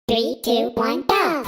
Three, two, one, go!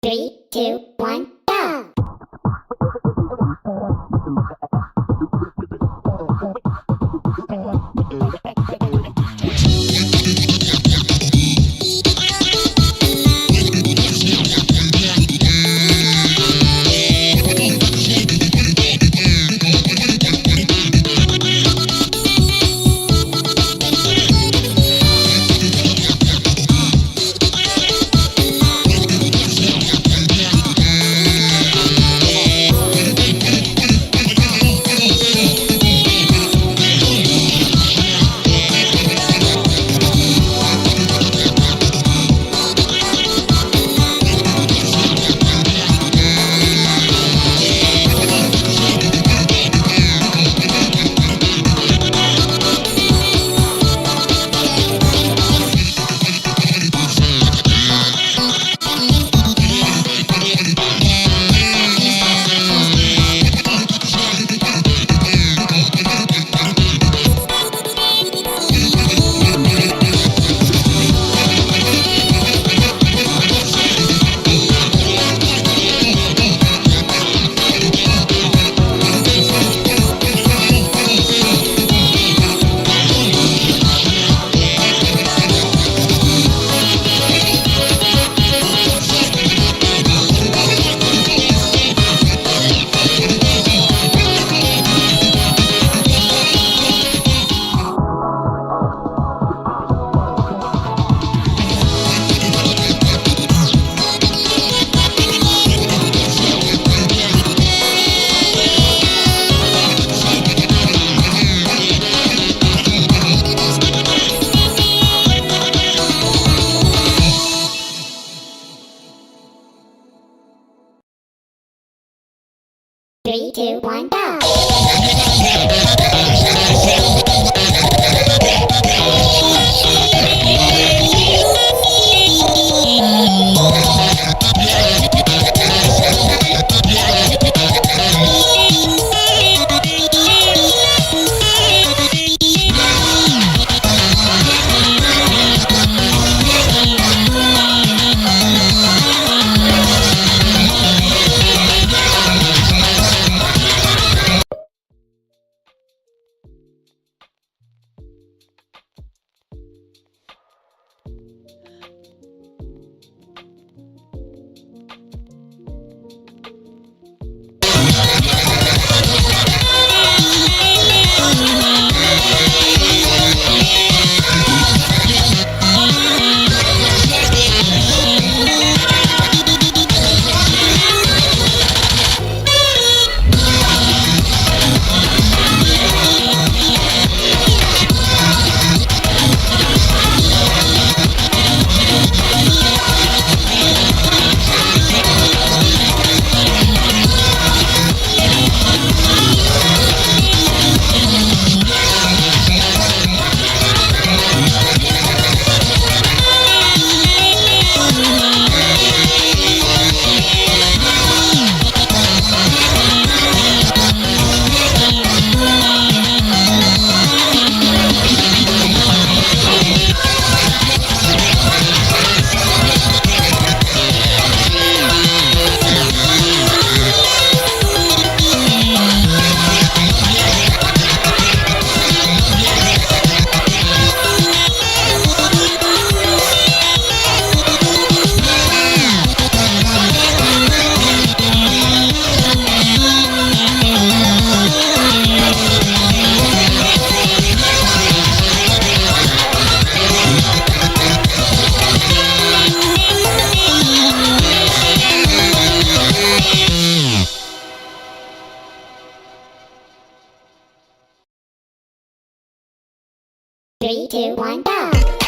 3, 2, 1, go! Three, two, one, go! Three, two, one, go!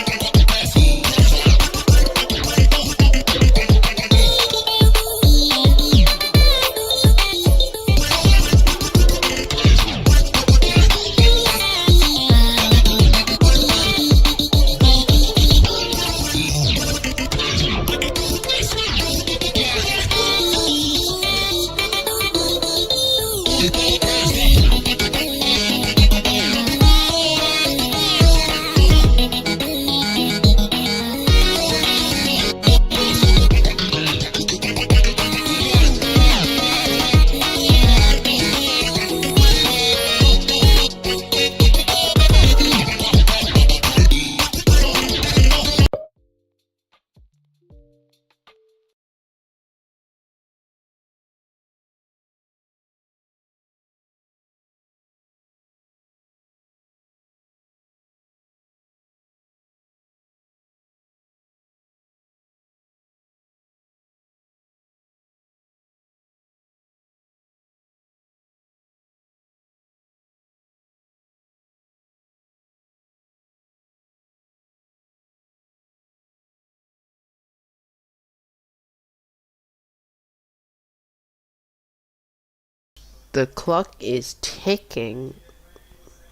The clock is ticking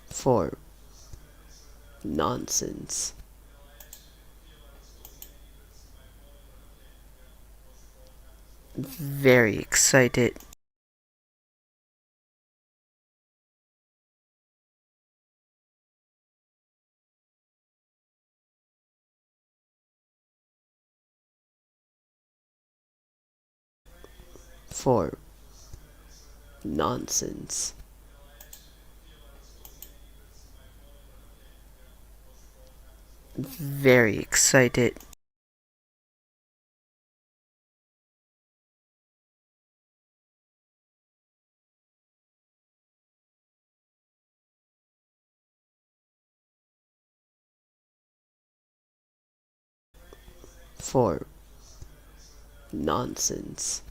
for nonsense. Very excited. For nonsense. Very excited. For nonsense.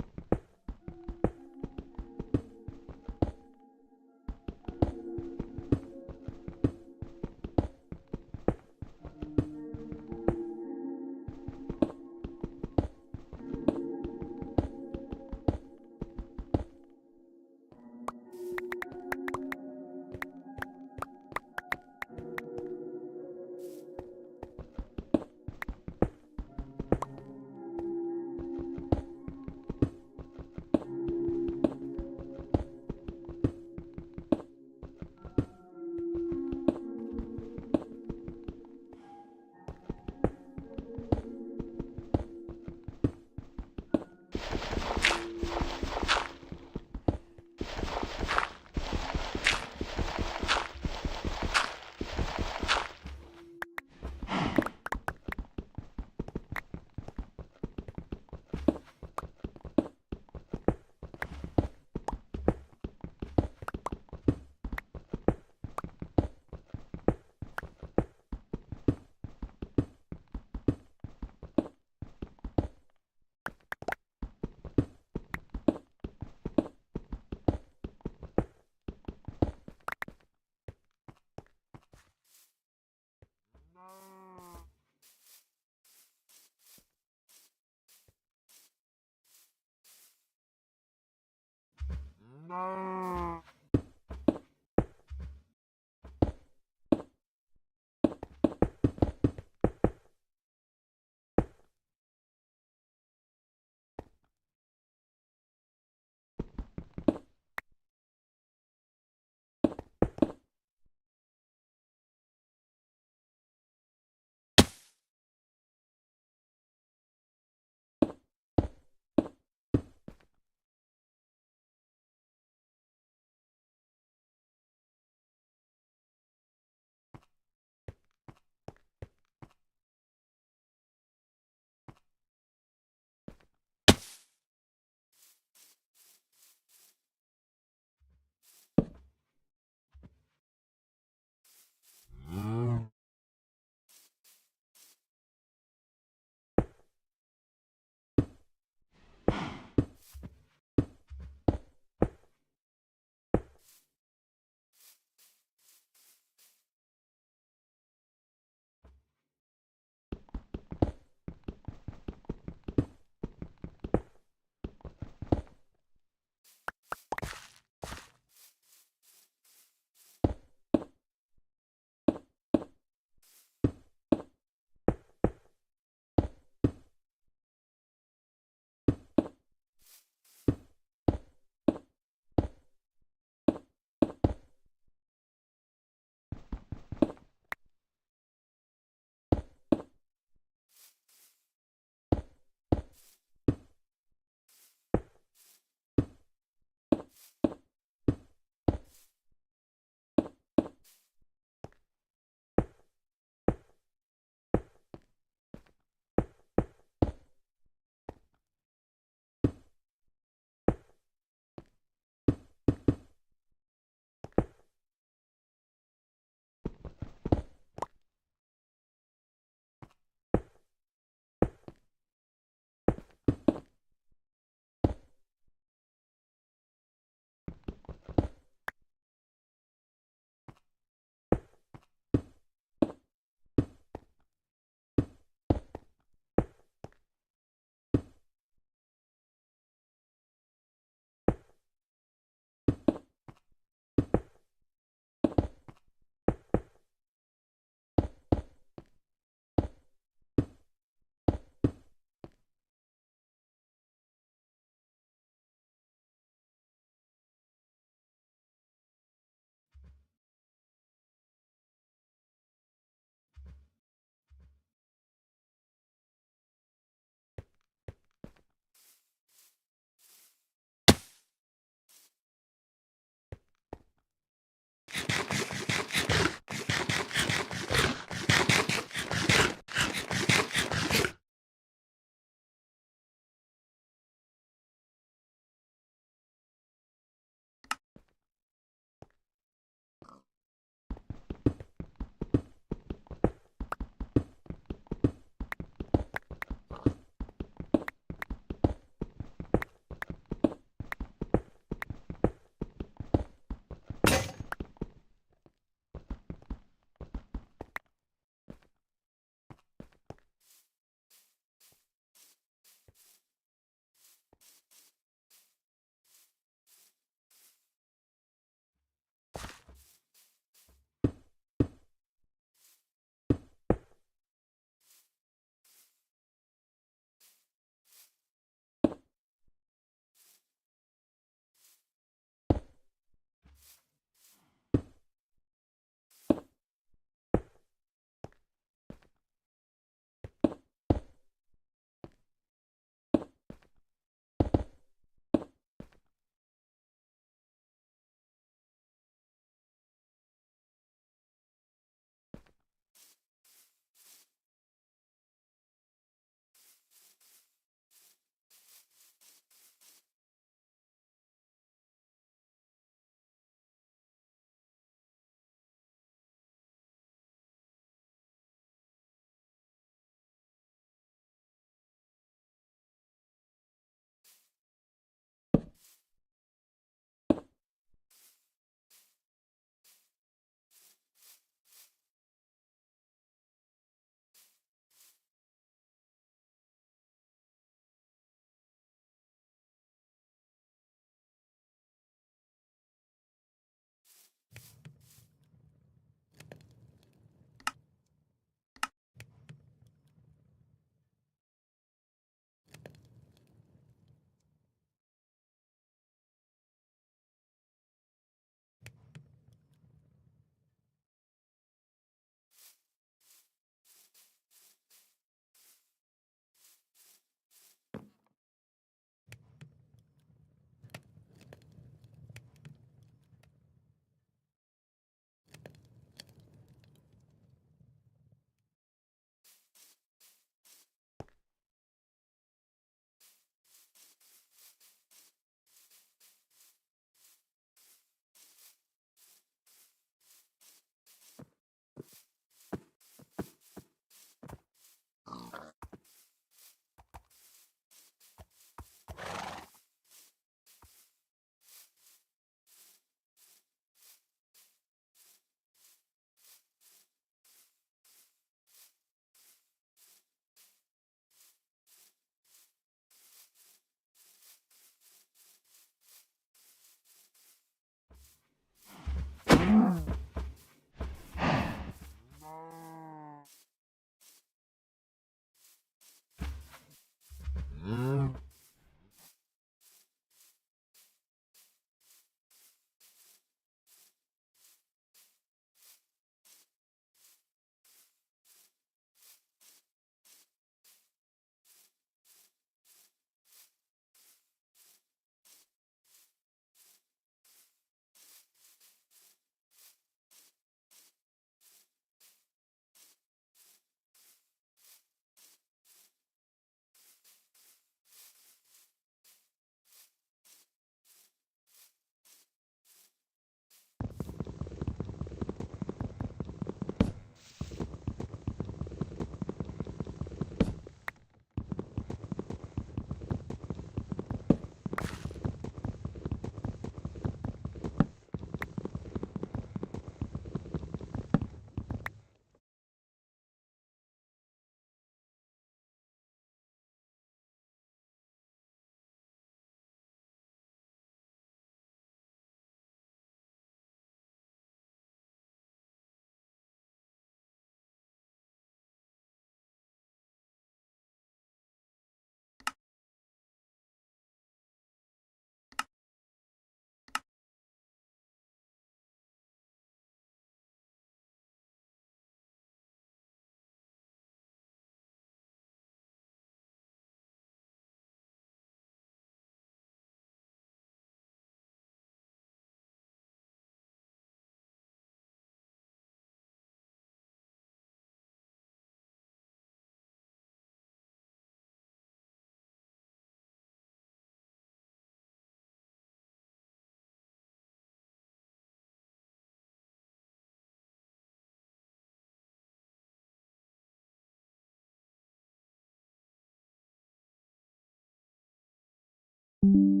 Three,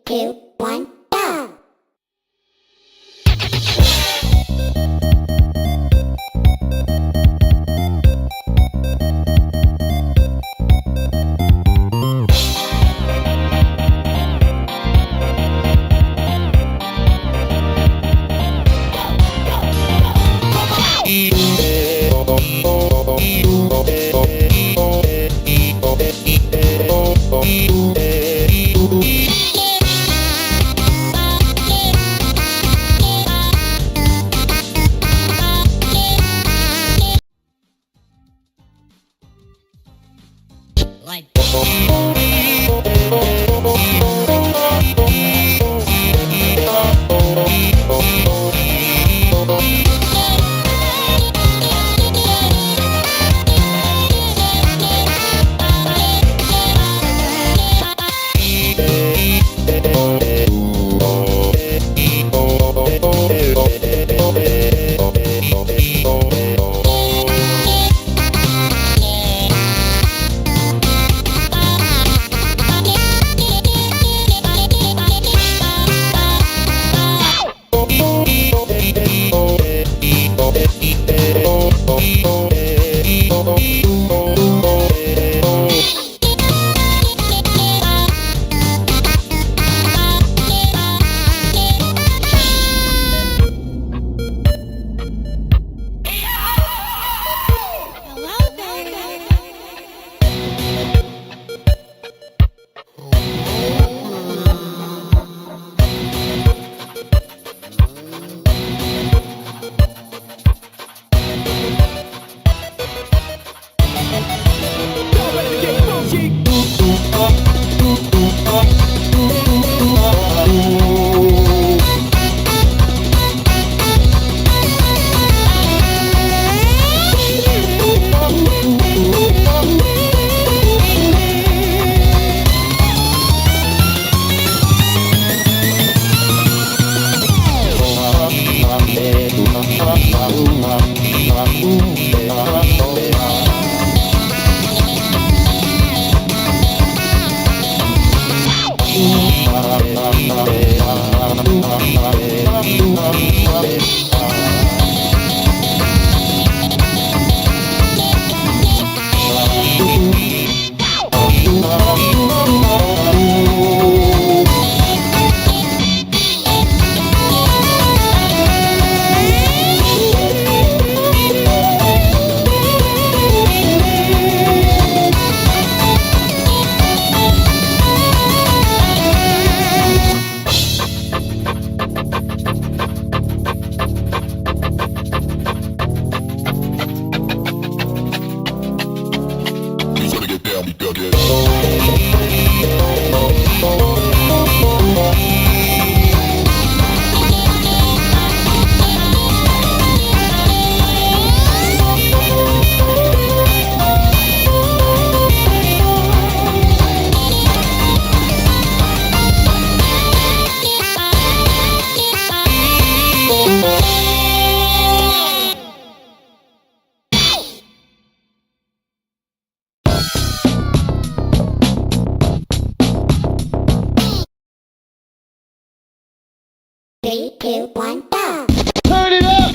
two, one, go! 3, 2, 1, go! Turn it up!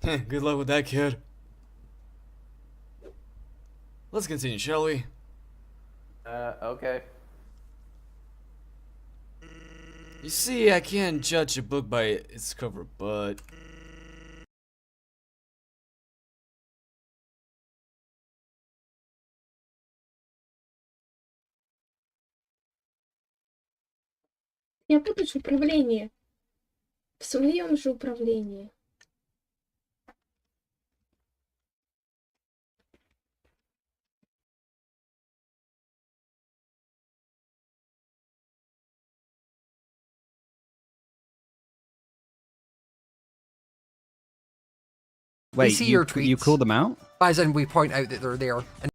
Good luck with that, kid. Let's continue, shall we? Okay. You see, I can't judge a book by its cover, but Я буду же управление. В своем же управлении. Wait, see you, your you tweets. call them out? As in, we point out that they're there. And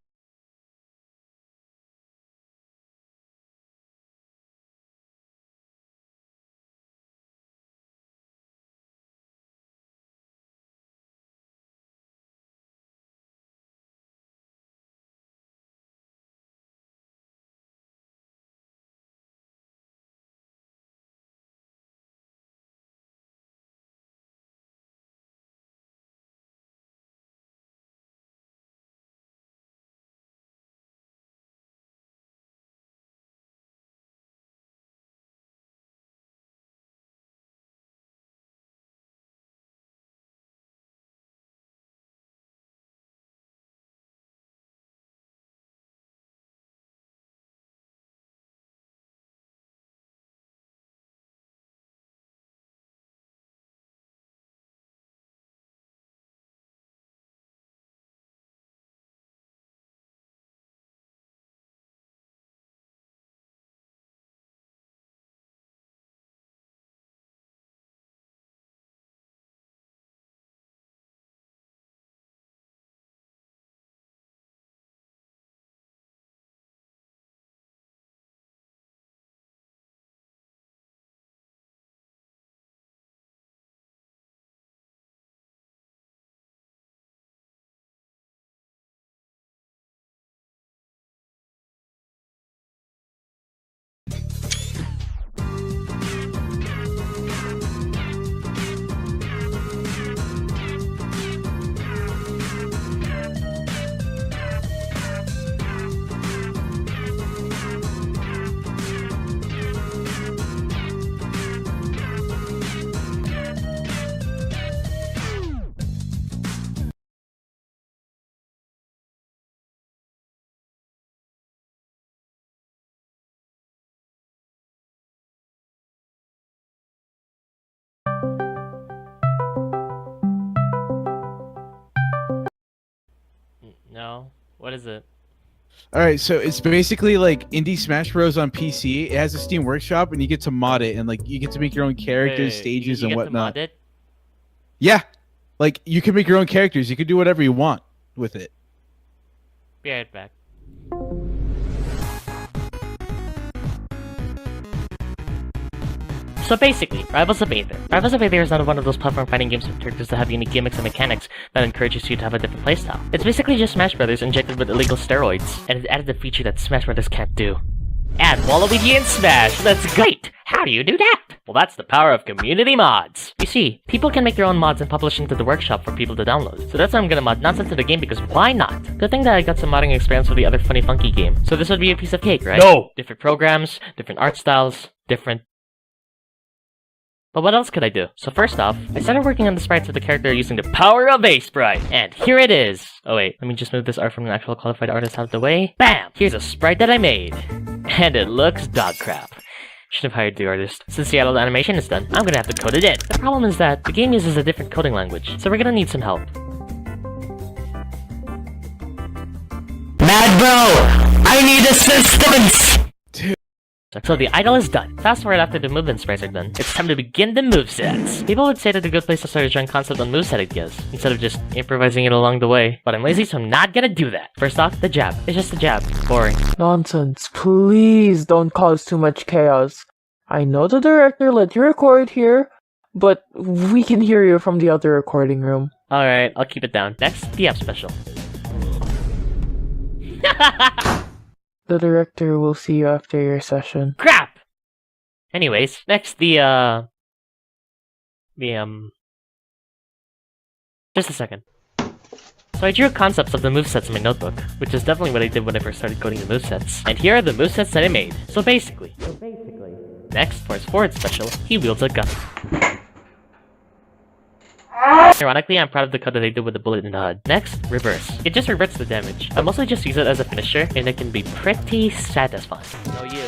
No. What is it? All right, so it's basically like Indie Smash Bros on PC. It has a Steam Workshop, and you get to mod it, and like you get to make your own characters, stages, you and get whatnot. To mod it? Yeah, like you can make your own characters. You can do whatever you want with it. Be right back. So basically, Rivals of Aether. Rivals of Aether is not one of those platform fighting games with characters that have unique gimmicks and mechanics that encourages you to have a different playstyle. It's basically just Smash Brothers injected with illegal steroids, and it added a feature that Smash Brothers can't do. Add Waluigi in Smash! That's great! How do you do that? Well, that's the power of community mods. You see, people can make their own mods and publish into the workshop for people to download. So that's why I'm gonna mod nonsense to the game, because why not? Good thing that I got some modding experience with the other Funny Funky game. So this would be a piece of cake, right? No! Different programs, different art styles, different... But what else could I do? So first off, I started working on the sprites of the character using the power of a sprite. And here it is! Oh wait, let me just move this art from an actual qualified artist out of the way. BAM! Here's a sprite that I made. And it looks dog crap. Should have hired the artist. Since the adult animation is done, I'm gonna have to code it in. The problem is that the game uses a different coding language, so we're gonna need some help. Mad bro! I need assistance! So the idol is done. Fast forward after the movement sprites are done. It's time to begin the movesets. People would say that a good place to start is drawing concept on moveset ideas, instead of just improvising it along the way. But I'm lazy, so I'm not gonna do that. First off, the jab. It's just a jab. Boring. Nonsense. Please don't cause too much chaos. I know the director let you record here, but we can hear you from the other recording room. Alright, I'll keep it down. Next, the F special. The director will see you after your session. Crap! Anyways, next just a second. So I drew concepts of the movesets in my notebook, which is definitely what I did when I first started coding the movesets. And here are the movesets that I made. So basically. Next, for his forward special, he wields a gun. Ironically, I'm proud of the cut that I did with the bullet in the HUD. Next, reverse. It just reverts the damage. I mostly just use it as a finisher, and it can be pretty satisfying. No, you.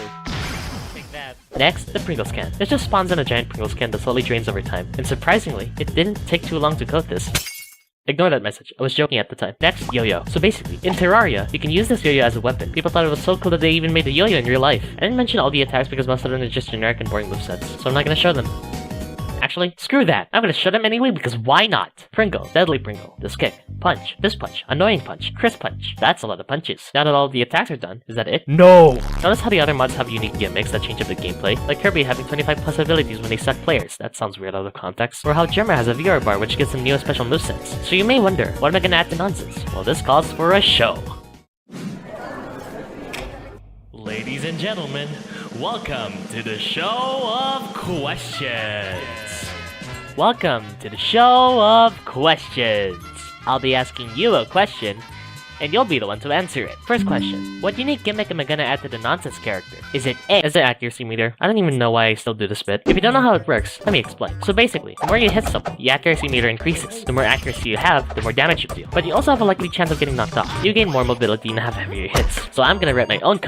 Take that. Next, the Pringles can. It just spawns in a giant Pringles can that slowly drains over time. And surprisingly, it didn't take too long to code this. Ignore that message, I was joking at the time. Next, yo-yo. So basically, in Terraria, you can use this yo-yo as a weapon. People thought it was so cool that they even made a yo-yo in real life. I didn't mention all the attacks because most of them are just generic and boring movesets, so I'm not gonna show them. Actually, screw that. I'm gonna show them anyway because why not? Pringle, Deadly Pringle, this kick, punch, this punch, annoying punch, crisp punch. That's a lot of punches. Now that all the attacks are done, is that it? No! Notice how the other mods have unique gimmicks that change up the gameplay, like Kirby having 25 plus abilities when they suck players. That sounds weird out of context. Or how Gemma has a VR bar which gives them new special movesets. So you may wonder, what am I gonna add to nonsense? Well, this calls for a show. Ladies and gentlemen, welcome to the show of questions. Welcome to the show of questions. I'll be asking you a question, and you'll be the one to answer it. First question, what unique gimmick am I gonna add to the nonsense character? Is it A, as an accuracy meter? I don't even know why I still do this bit. If you don't know how it works, let me explain. So basically, the more you hit someone, the accuracy meter increases. The more accuracy you have, the more damage you deal. But you also have a likely chance of getting knocked off. You gain more mobility and have heavier hits. So I'm gonna write my own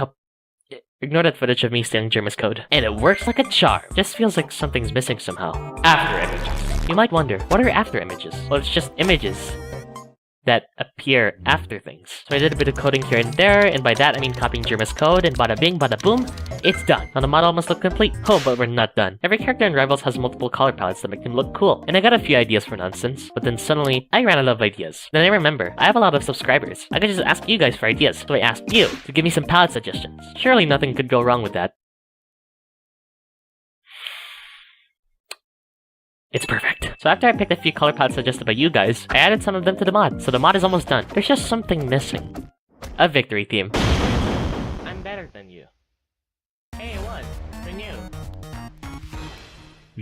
Ignore that footage of me stealing Germa's code. And it works like a charm. Just feels like something's missing somehow. After images. You might wonder, what are after images? Well, it's just images that appear after things. So I did a bit of coding here and there, and by that I mean copying Germa's code, and bada bing, bada boom, it's done. Now the model must look complete. Oh, but we're not done. Every character in Rivals has multiple color palettes that make them look cool. And I got a few ideas for nonsense, but then suddenly, I ran out of ideas. Then I remember, I have a lot of subscribers. I could just ask you guys for ideas, so I asked you to give me some palette suggestions. Surely nothing could go wrong with that. It's perfect. So after I picked a few color palettes suggested by you guys, I added some of them to the mod. So the mod is almost done. There's just something missing. A victory theme. I'm better than you. Hey, what? Who knew?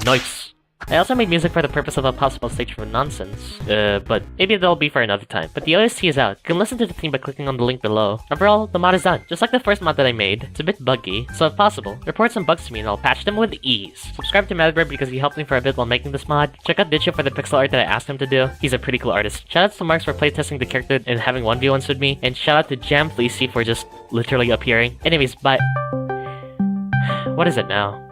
Nice. I also made music for the purpose of a possible stage for nonsense, but maybe that'll be for another time. But the OST is out. You can listen to the theme by clicking on the link below. Overall, the mod is done. Just like the first mod that I made, it's a bit buggy, so if possible, report some bugs to me and I'll patch them with ease. Subscribe to Madbird because he helped me for a bit while making this mod. Check out Ditcho for the pixel art that I asked him to do. He's a pretty cool artist. Shoutouts to Marks for playtesting the character and having 1v1s with me, and shoutout to Jam Fleecy for just literally appearing. Anyways, bye. What is it now?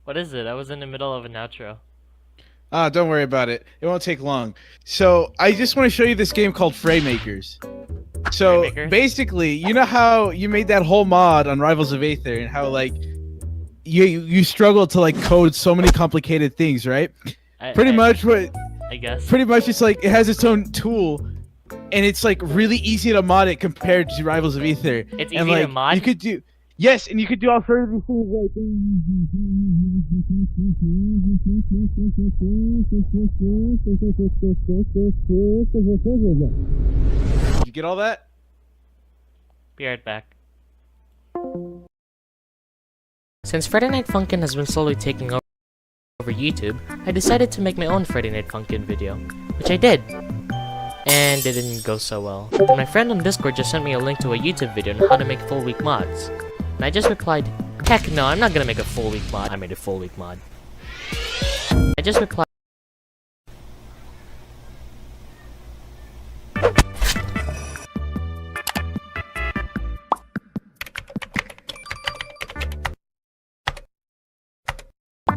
What is it? I was in the middle of an outro. Don't worry about it. It won't take long. So I just want to show you this game called Fraymakers. So Fraymakers? basically, you know how you made that whole mod on Rivals of Aether and how like you struggle to like code so many complicated things, right? Pretty much it's like it has its own tool, and it's like really easy to mod it compared to Rivals of Aether. It's and, easy to like, mod? You could do and you could do all sorts of these things like. You get all that? Be right back. Since Friday Night Funkin' has been slowly taking over YouTube, I decided to make my own Friday Night Funkin' video, which I did. And it didn't go so well. And my friend on Discord just sent me a link to a YouTube video on how to make full week mods. And I just replied, heck no, I'm not gonna make a full week mod. I made a full week mod. I just replied,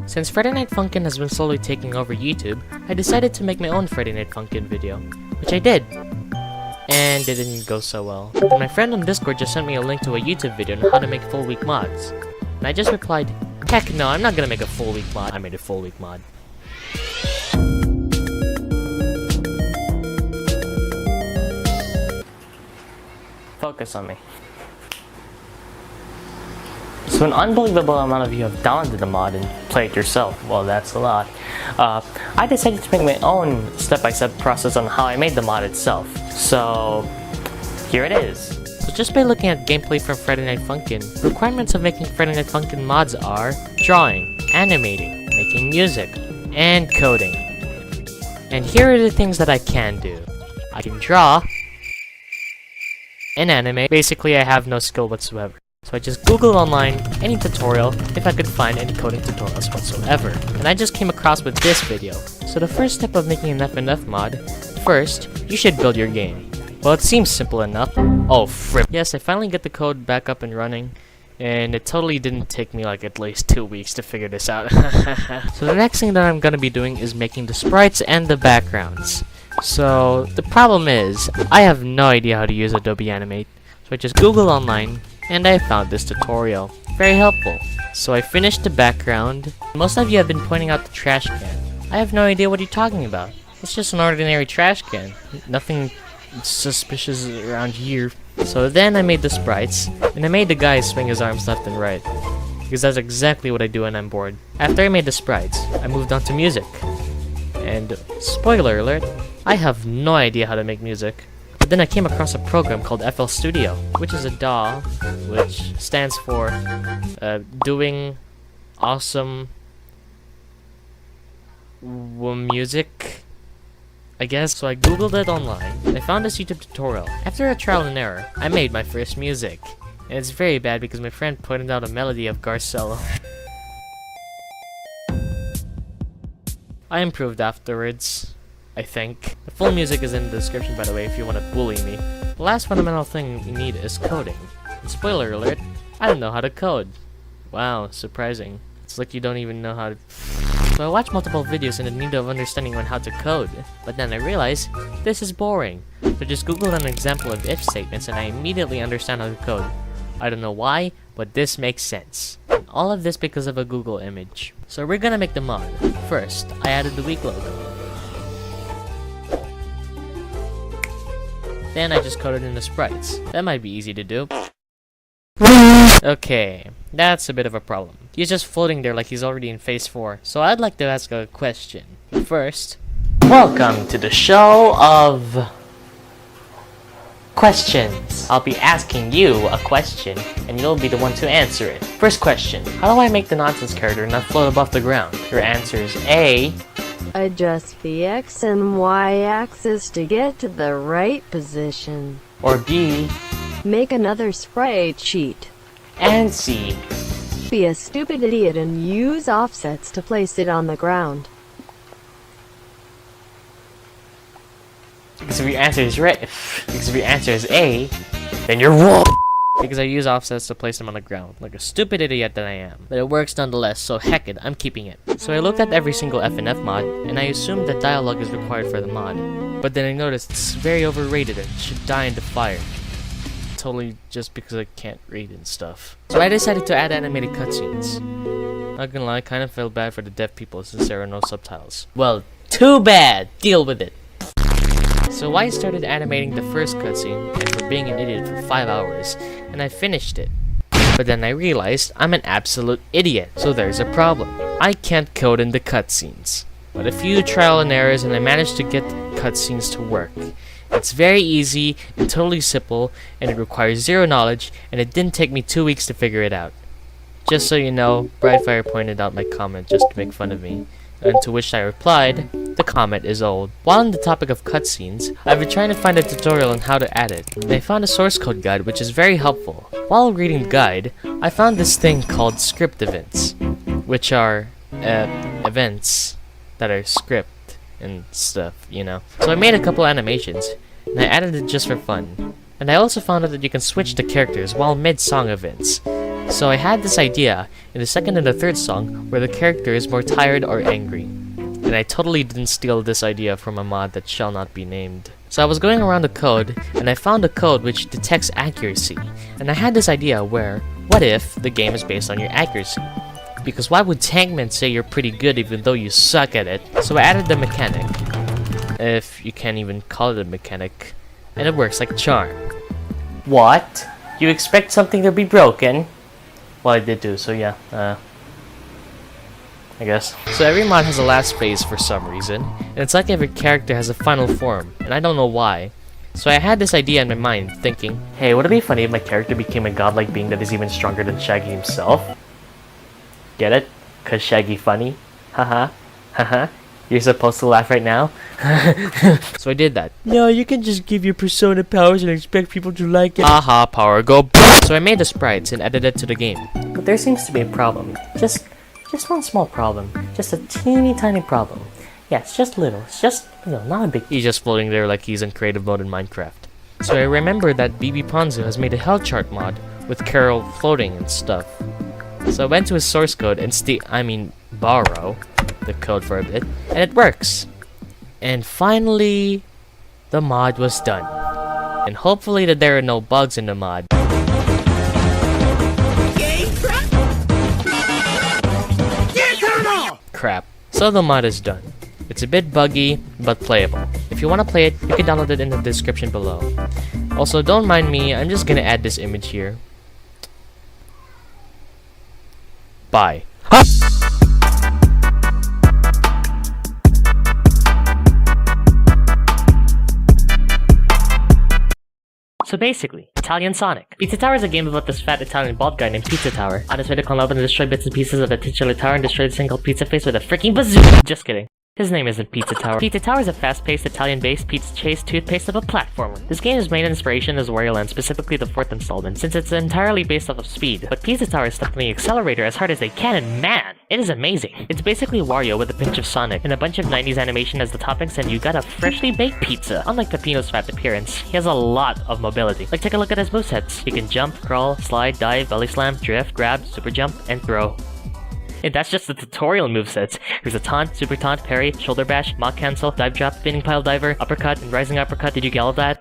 since Friday Night Funkin' has been slowly taking over YouTube, I decided to make my own Friday Night Funkin' video, which I did. And it didn't go so well. And my friend on Discord just sent me a link to a YouTube video on how to make full week mods. And I just replied, heck no, I'm not gonna make a full week mod. I made a full week mod. Focus on me. So an unbelievable amount of you have downloaded the mod and played it yourself. Well, that's a lot. I decided to make my own step-by-step process on how I made the mod itself. So here it is. So just by looking at gameplay from Friday Night Funkin', requirements of making Friday Night Funkin' mods are drawing, animating, making music, and coding. And here are the things that I can do. I can draw and animate. Basically, I have no skill whatsoever. So I just Googled online any tutorial if I could find any coding tutorials whatsoever. And I just came across with this video. So the first step of making an FNF mod, first, you should build your game. Well, it seems simple enough. Oh, frick. Yes, I finally get the code back up and running. And it totally didn't take me like at least 2 weeks to figure this out. So the next thing that I'm gonna be doing is making the sprites and the backgrounds. So the problem is, I have no idea how to use Adobe Animate. So I just Googled online, and I found this tutorial. Very helpful. So I finished the background. Most of you have been pointing out the trash can. I have no idea what you're talking about. It's just an ordinary trash can. Nothing suspicious around here. So then I made the sprites, and I made the guy swing his arms left and right. Because that's exactly what I do when I'm bored. After I made the sprites, I moved on to music. And spoiler alert, I have no idea how to make music. But then I came across a program called FL Studio, which is a DAW, which stands for doing awesome music, I guess. So I googled it online, and I found this YouTube tutorial. After a trial and error, I made my first music. And it's very bad because my friend pointed out a melody of Garcello. I improved afterwards, I think. The full music is in the description, by the way, if you want to bully me. The last fundamental thing you need is coding. And spoiler alert, I don't know how to code. Wow, surprising. It's like you don't even know how to... So I watched multiple videos in the need of understanding on how to code, but then I realized, this is boring. So just Google an example of if statements and I immediately understand how to code. I don't know why, but this makes sense. And all of this because of a Google image. So we're gonna make the mod. First, I added the week logo. Then I just coded in the sprites. That might be easy to do. Okay, that's a bit of a problem. He's just floating there like he's already in phase 4. So I'd like to ask a question. First, welcome to the show of questions. I'll be asking you a question, and you'll be the one to answer it. First question, how do I make the nonsense character not float above the ground? Your answer is A. Adjust the X and Y axis to get to the right position. Or B. Make another sprite sheet. And C. Be a stupid idiot and use offsets to place it on the ground. Because if your answer is right, because if your answer is A, then you're wrong. because I use offsets to place them on the ground, like a stupid idiot that I am. But it works nonetheless, so heck it, I'm keeping it. So I looked at every single FNF mod, and I assumed that dialogue is required for the mod. But then I noticed it's very overrated and should die in the fire. Totally just because I can't read and stuff. So I decided to add animated cutscenes. Not gonna lie, I kind of felt bad for the deaf people since there are no subtitles. Well, too bad! Deal with it! So I started animating the first cutscene, and for being an idiot for 5 hours, and I finished it. But then I realized I'm an absolute idiot, so there's a problem. I can't code in the cutscenes. But a few trial and errors and I managed to get the cutscenes to work. It's very easy and totally simple, and it requires zero knowledge, and it didn't take me 2 weeks to figure it out. Just so you know, Brightfire pointed out my comment just to make fun of me, and to which I replied, the comment is old. While on the topic of cutscenes, I've been trying to find a tutorial on how to add it, and I found a source code guide which is very helpful. While reading the guide, I found this thing called script events, which are events that are script and stuff, you know. So I made a couple animations, and I added it just for fun. And I also found out that you can switch the characters while mid-song events. So I had this idea in the second and the third song where the character is more tired or angry. And I totally didn't steal this idea from a mod that shall not be named. So I was going around the code, and I found a code which detects accuracy. And I had this idea where, what if the game is based on your accuracy? Because why would Tankman say you're pretty good even though you suck at it? So I added the mechanic, if you can't even call it a mechanic, and it works like a charm. What? You expect something to be broken? Well, I did too, so yeah, I guess. So every mod has a last phase for some reason, and it's like every character has a final form, and I don't know why. So I had this idea in my mind, thinking, hey, would it be funny if my character became a godlike being that is even stronger than Shaggy himself? Get it? 'Cause Shaggy funny? Haha. Haha. You're supposed to laugh right now? So I did that. No, you can just give your persona powers and expect people to like it. Aha, power go. So I made the sprites and added it to the game. But there seems to be a problem. Just one small problem. Just a teeny tiny problem. Yeah, it's just little. It's just, you know, not a big. He's just floating there like he's in creative mode in Minecraft. So I remember that BB Ponzu has made a hell chart mod with Carol floating and stuff. So I went to his source code and borrow the code for a bit, and it works. And finally, the mod was done. And hopefully that there are no bugs in the mod. Crap. So the mod is done. It's a bit buggy, but playable. If you want to play it, you can download it in the description below. Also, don't mind me, I'm just gonna add this image here. Bye. So basically, Italian Sonic. Pizza Tower is a game about this fat Italian bald guy named Pizza Tower. On his way to climb up and destroy bits and pieces of the titular tower and destroy the single pizza face with a freaking bazooka. Just kidding. His name isn't Pizza Tower. Pizza Tower is a fast-paced Italian-based pizza chase toothpaste of a platformer. This game's main inspiration is Wario Land, specifically the 4th installment, since it's entirely based off of speed. But Pizza Tower is stuck in the accelerator as hard as they can, and man, it is amazing. It's basically Wario with a pinch of Sonic, and a bunch of 90s animation as the toppings, and you got a freshly baked pizza. Unlike Peppino's fat appearance, he has a lot of mobility. Like, take a look at his movesets. He can jump, crawl, slide, dive, belly slam, drift, grab, super jump, and throw. And that's just the tutorial movesets. Here's a taunt, super taunt, parry, shoulder bash, mock cancel, dive drop, spinning pile diver, uppercut, and rising uppercut. Did you get all of that?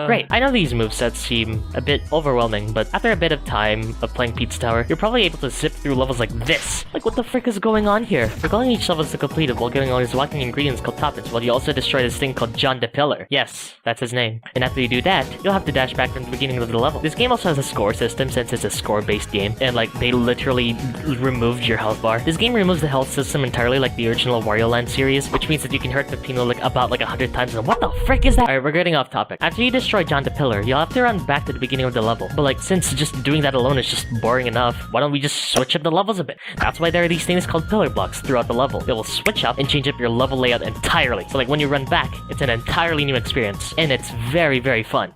Great. I know these movesets seem a bit overwhelming, but after a bit of time of playing Pizza Tower, you're probably able to zip through levels like this. Like, what the frick is going on here? You're going each level to complete it while getting all these walking ingredients called toppings, while you also destroy this thing called John the Pillar. Yes, that's his name. And after you do that, you'll have to dash back from the beginning of the level. This game also has a score system since it's a score-based game, and like, they literally removed your health bar. This game removes the health system entirely like the original Wario Land series, which means that you can hurt Peppino like about 100 times, and what the frick is that? Alright, we're getting off topic. After you destroy John the Pillar, you'll have to run back to the beginning of the level. But like, since just doing that alone is just boring enough, why don't we just switch up the levels a bit? That's why there are these things called pillar blocks throughout the level. They will switch up and change up your level layout entirely. So like, when you run back, it's an entirely new experience, and it's very, very fun.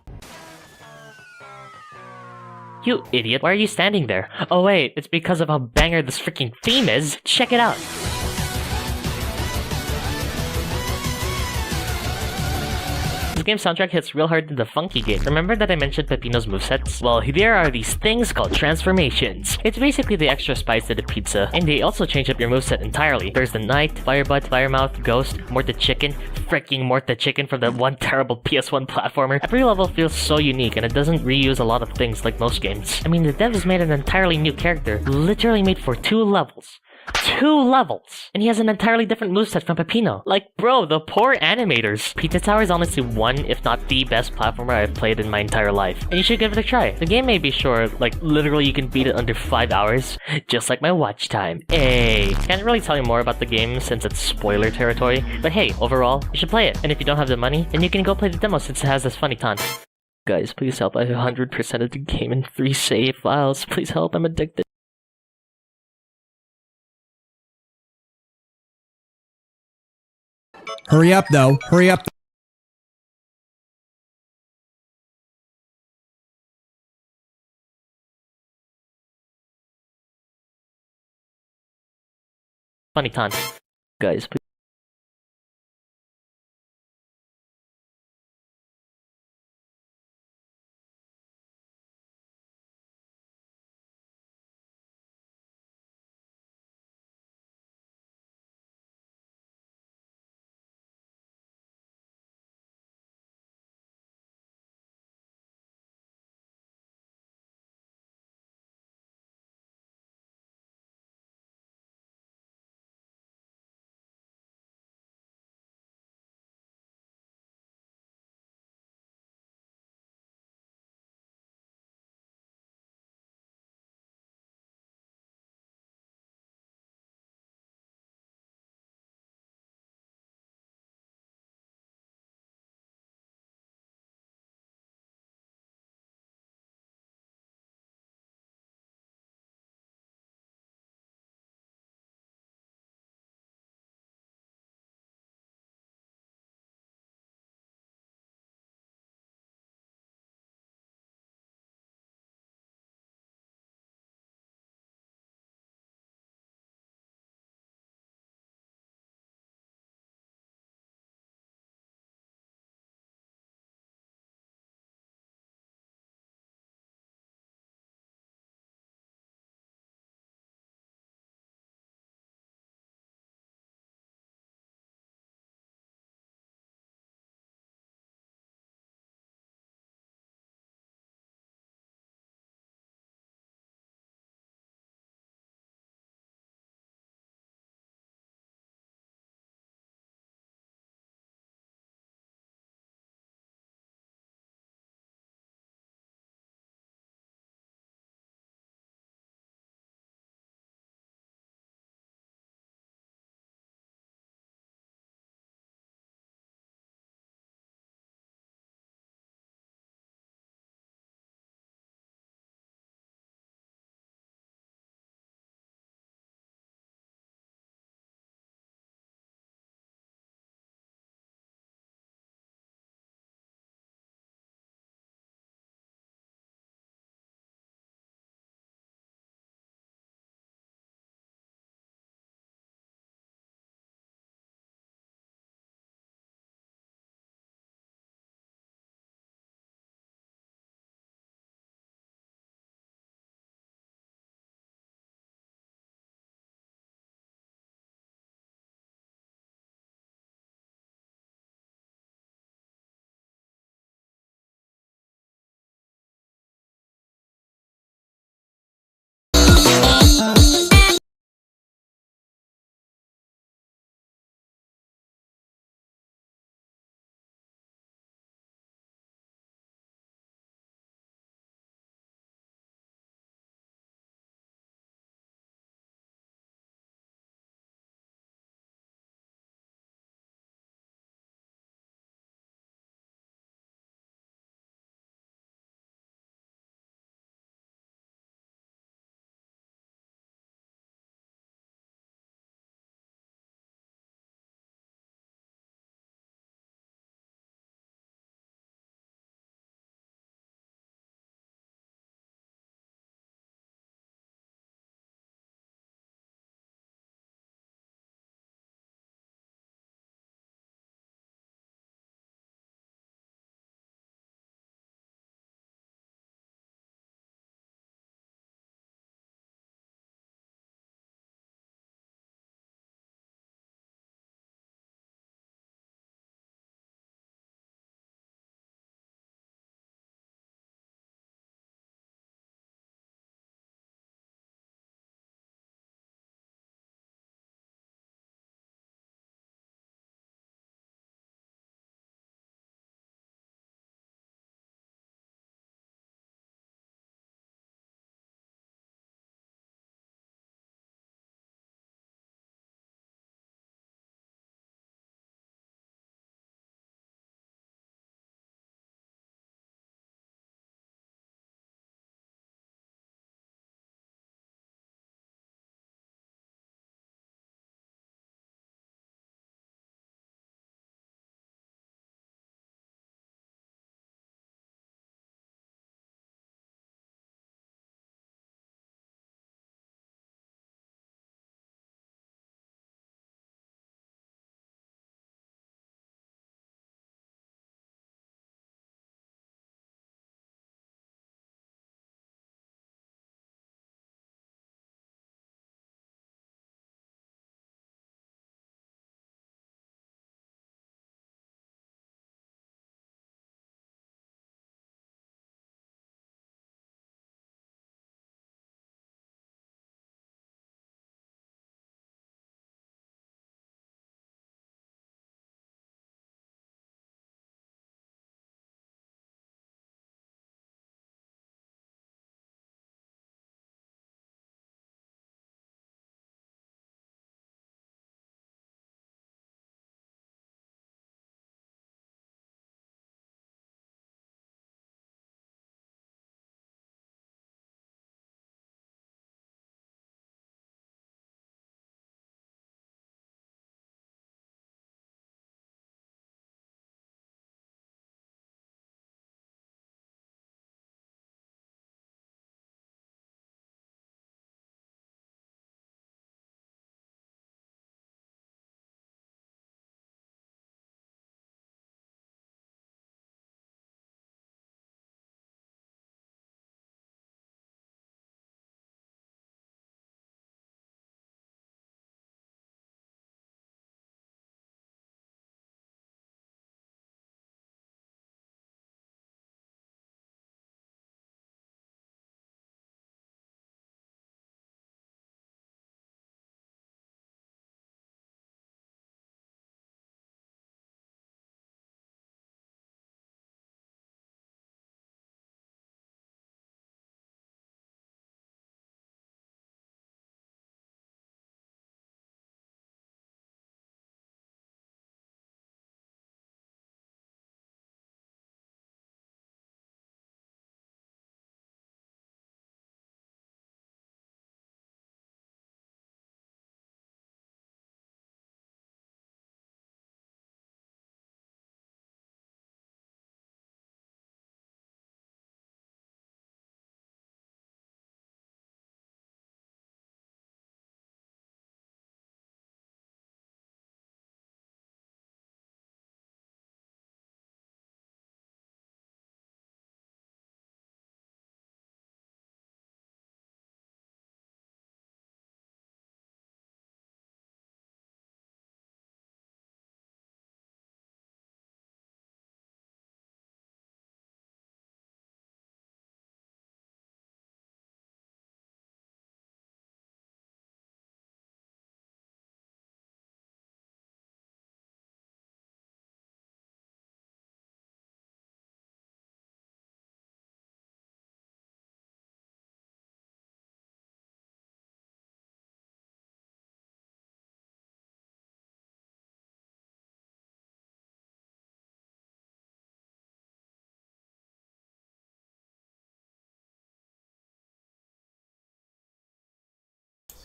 You idiot, why are you standing there? Oh wait, it's because of how banger this freaking theme is. Check it out. This game's soundtrack hits real hard in the funky game. Remember that I mentioned Pepino's movesets? Well, there are these things called transformations. It's basically the extra spice to the pizza, and they also change up your moveset entirely. There's the Knight, Firebutt, Firemouth, Ghost, Morta Chicken, freaking Morta Chicken from that one terrible PS1 platformer. Every level feels so unique, and it doesn't reuse a lot of things like most games. I mean, the devs made an entirely new character, literally made for 2 levels. 2 levels! And he has an entirely different moveset from Pepino. Like, bro, the poor animators. Pizza Tower is honestly one, if not the best platformer I've played in my entire life. And you should give it a try. The game may be short, like, literally you can beat it under 5 hours, just like my watch time. Hey! Can't really tell you more about the game since it's spoiler territory, but hey, overall, you should play it. And if you don't have the money, then you can go play the demo since it has this funny taunt. Guys, please help. I 100%ed the game in 3 save files. Please help, I'm addicted. Hurry up, though. Hurry up. Funny taunt. Guys, please.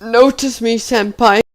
notice me, senpai.